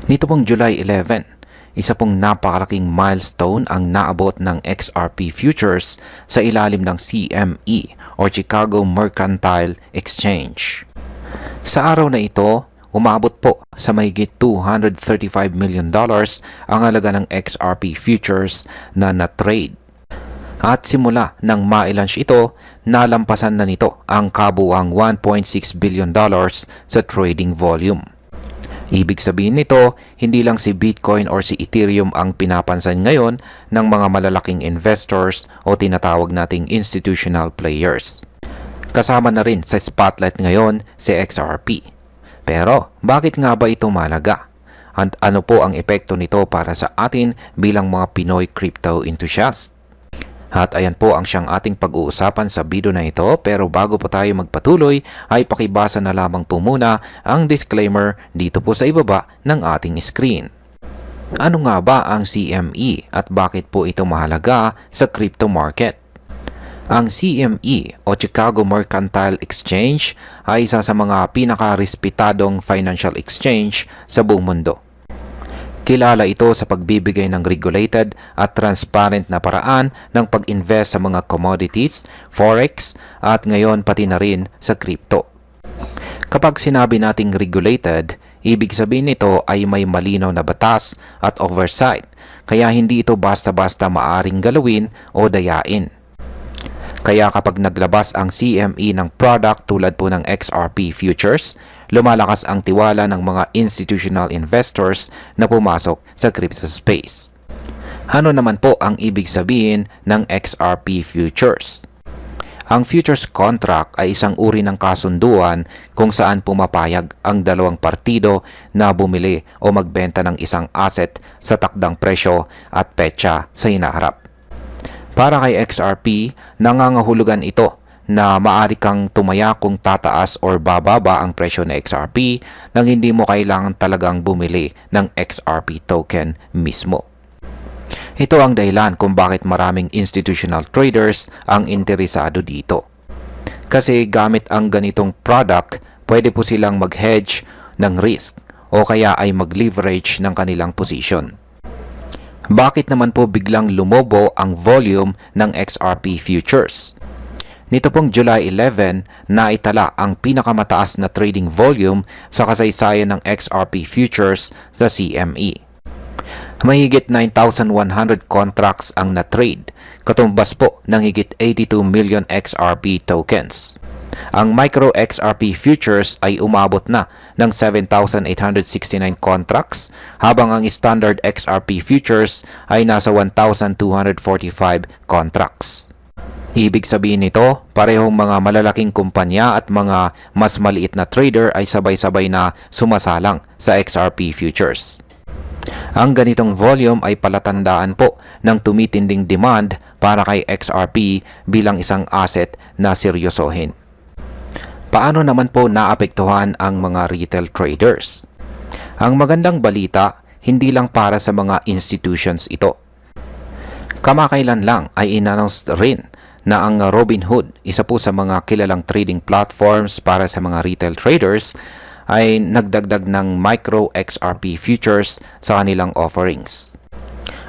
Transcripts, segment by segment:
Nito pong July 11, isa pong napakalaking milestone ang naabot ng XRP Futures sa ilalim ng CME or Chicago Mercantile Exchange. Sa araw na ito, umabot po sa mahigit $235 million ang halaga ng XRP Futures na na-trade. At simula nang ma-launch ito, nalampasan na nito ang kabuuang $1.6 billion sa trading volume. Ibig sabihin nito, hindi lang si Bitcoin or si Ethereum ang pinapansin ngayon ng mga malalaking investors o tinatawag nating institutional players. Kasama na rin sa spotlight ngayon si XRP. Pero bakit nga ba ito mahalaga? At ano po ang epekto nito para sa atin bilang mga Pinoy crypto enthusiasts? At ayan po ang siyang ating pag-uusapan sa video na ito, pero bago po tayo magpatuloy ay pakibasa na lamang po muna ang disclaimer dito po sa ibaba ng ating screen. Ano nga ba ang CME at bakit po ito mahalaga sa crypto market? Ang CME o Chicago Mercantile Exchange ay isa sa mga pinaka-respetadong financial exchange sa buong mundo. Kilala ito sa pagbibigay ng regulated at transparent na paraan ng pag-invest sa mga commodities, forex at ngayon pati na rin sa crypto. Kapag sinabi nating regulated, ibig sabihin nito ay may malinaw na batas at oversight, kaya hindi ito basta-basta maaring galawin o dayain. Kaya kapag naglabas ang CME ng product tulad po ng XRP Futures, lumalakas ang tiwala ng mga institutional investors na pumasok sa crypto space. Ano naman po ang ibig sabihin ng XRP Futures? Ang futures contract ay isang uri ng kasunduan kung saan pumapayag ang dalawang partido na bumili o magbenta ng isang asset sa takdang presyo at petsa sa hinaharap. Para kay XRP, nangangahulugan ito na maaari kang tumaya kung tataas or bababa ang presyo ng XRP nang hindi mo kailangan talagang bumili ng XRP token mismo. Ito ang dahilan kung bakit maraming institutional traders ang interesado dito. Kasi gamit ang ganitong product, pwede po silang mag-hedge ng risk o kaya ay mag-leverage ng kanilang position. Bakit naman po biglang lumobo ang volume ng XRP Futures? Nito pong July 11, naitala ang pinakamataas na trading volume sa kasaysayan ng XRP Futures sa CME. Mahigit 9,100 contracts ang na-trade, katumbas po ng higit 82 million XRP tokens. Ang Micro XRP Futures ay umabot na ng 7,869 contracts habang ang Standard XRP Futures ay nasa 1,245 contracts. Ibig sabihin nito, parehong mga malalaking kumpanya at mga mas maliit na trader ay sabay-sabay na sumasalang sa XRP Futures. Ang ganitong volume ay palatandaan po ng tumitinding demand para kay XRP bilang isang asset na seryosohin. Paano naman po naapektuhan ang mga retail traders? Ang magandang balita, hindi lang para sa mga institutions ito. Kamakailan lang ay in-announce rin na ang Robinhood, isa po sa mga kilalang trading platforms para sa mga retail traders, ay nagdagdag ng Micro XRP Futures sa kanilang offerings.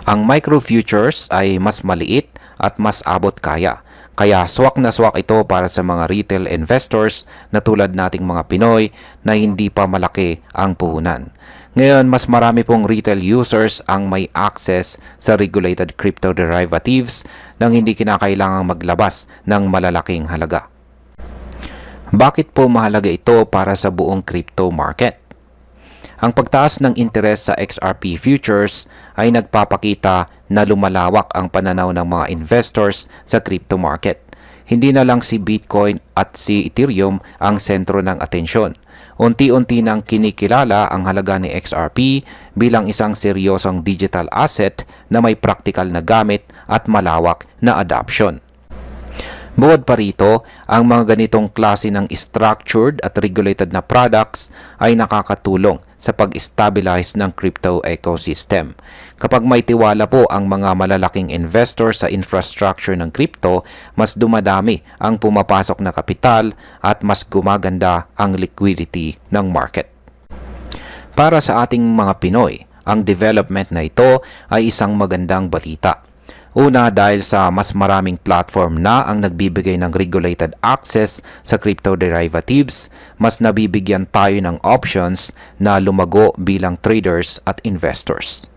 Ang Micro Futures ay mas maliit at mas abot kaya. Kaya swak na swak ito para sa mga retail investors na tulad nating mga Pinoy na hindi pa malaki ang puhunan. Ngayon, mas marami pong retail users ang may access sa regulated crypto derivatives nang hindi kinakailangang maglabas ng malalaking halaga. Bakit po mahalaga ito para sa buong crypto market? Ang pagtaas ng interes sa XRP Futures ay nagpapakita na lumalawak ang pananaw ng mga investors sa crypto market. Hindi na lang si Bitcoin at si Ethereum ang sentro ng atensyon. Unti-unti nang kinikilala ang halaga ni XRP bilang isang seryosong digital asset na may practical na gamit at malawak na adoption. Bukod pa rito, ang mga ganitong klase ng structured at regulated na products ay nakakatulong sa pag-stabilize ng crypto ecosystem. Kapag may tiwala po ang mga malalaking investors sa infrastructure ng crypto, mas dumadami ang pumapasok na kapital at mas gumaganda ang liquidity ng market. Para sa ating mga Pinoy, ang development na ito ay isang magandang balita. Una, dahil sa mas maraming platform na ang nagbibigay ng regulated access sa crypto derivatives, mas nabibigyan tayo ng options na lumago bilang traders at investors.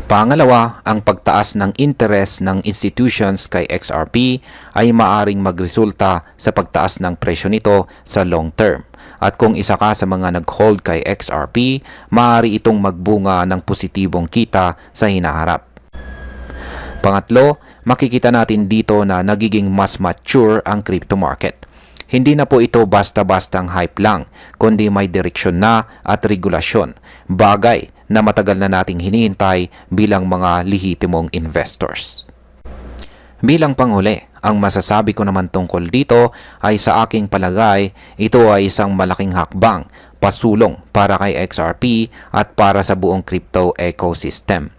Pangalawa, ang pagtaas ng interest ng institutions kay XRP ay maaring magresulta sa pagtaas ng presyo nito sa long term. At kung isa ka sa mga nag-hold kay XRP, maaari itong magbunga ng positibong kita sa hinaharap. Pangatlo, makikita natin dito na nagiging mas mature ang crypto market. Hindi na po ito basta-bastang hype lang, kundi may direksyon na at regulasyon, bagay na matagal na nating hinihintay bilang mga lehitimong investors. Bilang panghuli, ang masasabi ko naman tungkol dito ay sa aking palagay, ito ay isang malaking hakbang, pasulong para kay XRP at para sa buong crypto ecosystem.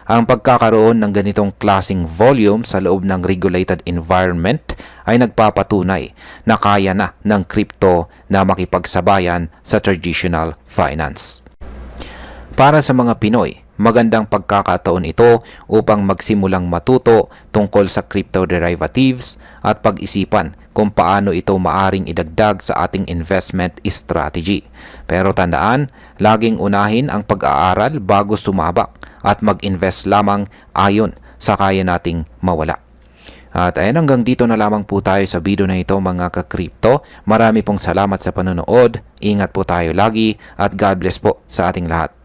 Ang pagkakaroon ng ganitong klasing volume sa loob ng regulated environment ay nagpapatunay na kaya na ng crypto na makipagsabayan sa traditional finance. Para sa mga Pinoy, magandang pagkakataon ito upang magsimulang matuto tungkol sa crypto derivatives at pag-isipan kung paano ito maaring idagdag sa ating investment strategy. Pero tandaan, laging unahin ang pag-aaral bago sumabak at mag-invest lamang ayon sa kaya nating mawala. At ayan, hanggang dito na lamang po tayo sa video na ito mga ka-crypto. Marami pong salamat sa panonood. Ingat po tayo lagi at God bless po sa ating lahat.